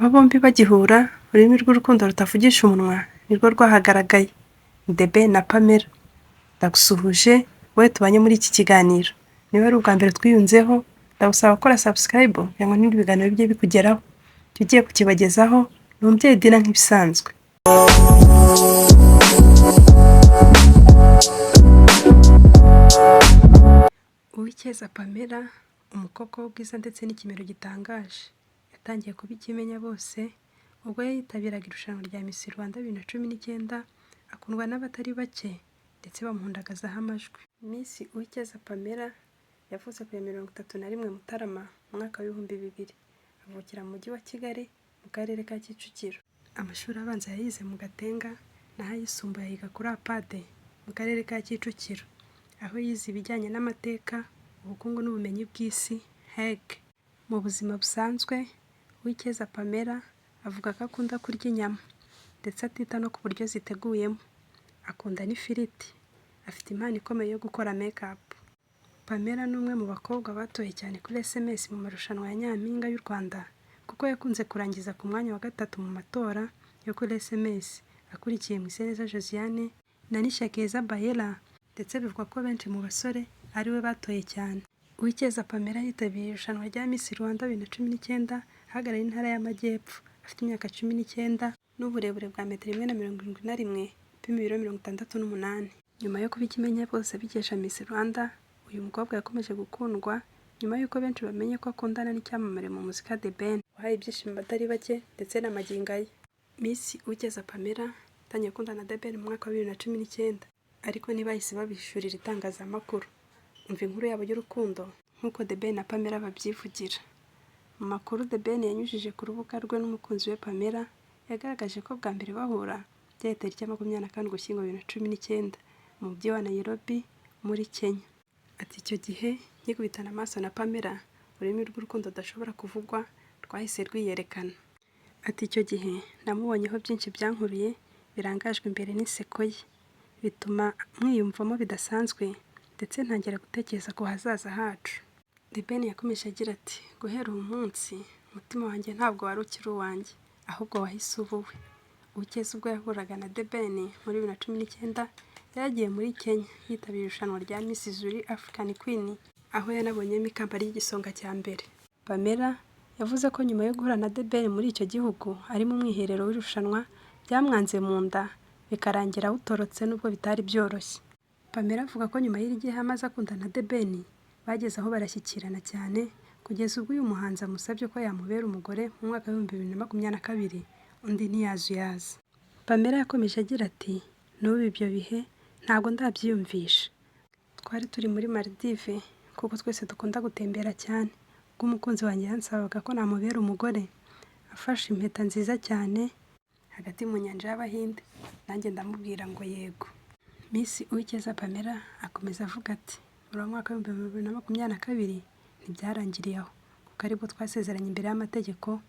Aba bombi bagihura, ururimi rw'urukundo rutavugisha umunwa nirwo rwahagaragaye. The Ben na Pamela. Ndagusuhuje wowe tubanye muri iki kiganiro. Niba ari ubwa mbere twiyunzeho, ndagusaba gukora subscribe kugira ngo n'ibindi biganiro bijye bikugeraho. Tugiye kukibagezaho ni umubyeyi Dina nk'ibisanzwe. Uwicyeza Pamela, umukobwa w'ubwiza ndetse n'ikimero gitangaje, yatangiye kuba ikimenya bose ubwo yitabiraga irushanwa rya Miss Rwanda 2019, akundwa n'abatari bake ndetse bamuhundagazaho amajwi. Miss Uwicyeza Pamela yavutse ku ya 31 Mutarama mu mwaka wa 2000, avukira mu mujyi wa Kigali mu karere ka Kicukiro. Amashuri abanza yayize mu Gatenga naho ayisumbuye yiga kuri APAD mu karere ka Kicukiro, aho yize ibijyanye n'amateka, ubukungu n'ubumenyi bw'isi HEG. Mu buzima busanzwe, Uwicyeza Pamela avuga ko akunda kurya inyama ndetse atita no ku buryo ziteguyemo. Akunda n'ifiriti. Afite impano ikomeye yo gukora make-up. Pamela ni umwe mu bakobwa batoye cyane kuri SMS mu marushanwa ya Nyampinga y'u Rwanda, kuko yakunze kurangiza ku mwanya wa 3 mu matora yo kuri SMS, akurikiye Mwiseneza Josiane na Nishakeza Bayela, ndetse bivugwa ko benshi mu basore ari we batoye cyane. Uwicyeza Pamela yitabiriye irushanwa rya Miss Rwanda 2019 ahagarariye intara y'Amajyepfo. Afite imyaka 19 n'uburebure bwa 171 upima ibiro 68. Nyuma yo kuba ikimenya bose bikesha Miss Rwanda, uyu mukobwa yakomeje gukundwa nyuma y'uko benshi bamenye ko akundana n'icyamamare mu muzika The Ben, wahaye ibyishimo batari bake ndetse n'amagingo ye. Miss Uwicyeza Pamela yatangiye gukundana na The Ben mu mwaka wa 2019, ariko ntibahise babishurira itangazamakuru. Umva inkuru yabo y'urukundo nk'uko The Ben na Pamela babyivugira. Mu makuru The Ben yanyujije ku rubuga rwe n'umukunzi we Pamela, yagaragaje ko bwa mbere bahura byari tariki ya 24 Ugushyingo 2019 mu mujyi wa Nairobi muri Kenya. Ati icyo gihe nkikubitana amaso na Pamela, ururimi rw'urukundo udashobora kuvugwa rwahise rwiyerekana. Ati icyo gihe namubonyeho byinshi byankuruye birangajwe imbere n'inseko ye, bituma mwiyumvamo bidasanzwe ndetse ntangira gutekereza ku hazaza hacu. The Ben yakomeje agira ati guhera uwo munsi umutima wanjye ntabwo wari ukiri uwanjye, ahubwo wahise uba uwe. Uwicyeza ubwo yahuraga na The Ben muri 2019 yagiye muri Kenya yitabira irushanwa rya Miss Zuri African Queen, aho yanabonyemo ikamba ry'igisonga cya mbere. Pamela yavuze ko nyuma yo guhura na The Ben muri icyo gihugu ari mu mwiherero w'irushanwa byamwanze mu nda bikarangira awutorotse nubwo bitari byoroshye. Pamela avuga ko nyuma y'igihe amaze akundana na The Ben bageze aho barashyikirana cyane kugeza ubwo uyu muhanzi amusabye ko yamubera umugore mu mwaka wa 2022, undi ntiyazuyaza. Pamela yakomeje agira ati n'ubu ibyo bihe ntabwo ndabyiyumvisha. Twari turi muri Maldives kuko twese dukunda gutembera cyane, ubwo umukunzi wanjye yansabaga ko namubera umugore, afashe impeta nziza cyane hagati mu nyanja y'Abahinde, nanjye ndamubwira ngo yego. Miss Uwicyeza Pamela akomeza avuga ati muri mwaka wa 2022 ntibyarangiriye aho, kuko aribwo twasezeranye imbere y'amategeko,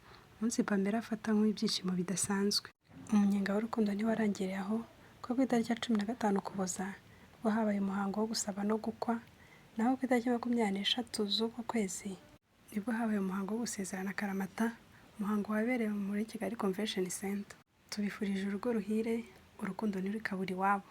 umunsi Pamela afata nk'ibyishimo bidasanzwe. Umunyenga w'urukundo ntiwarangiriye aho, kuko ku itariki ya 15 Ukuboza ubwo habaye umuhango wo gusaba no gukwa, naho ku itariki 26 z'uko kwezi nibwo habaye umuhango wo gusezerana akaramata, umuhango wabereye muri Kigali Convention Center. Tubifurije urugo ruhire, urukundo ntirukabure iwabo.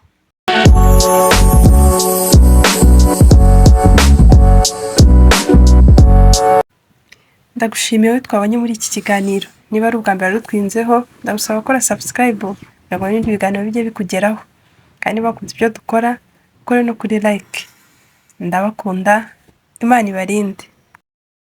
Ndagushimiye twabanye muri iki kiganiro. Niba ari ubwa mbere rutwinzeho, ndagusaba gukora subscribe kugira ngo n'ibindi biganiro bijye bikugeraho. Kandi bakunze ibyo dukora, ukore no kuri like. Ndabakunda, Imana ibarinde.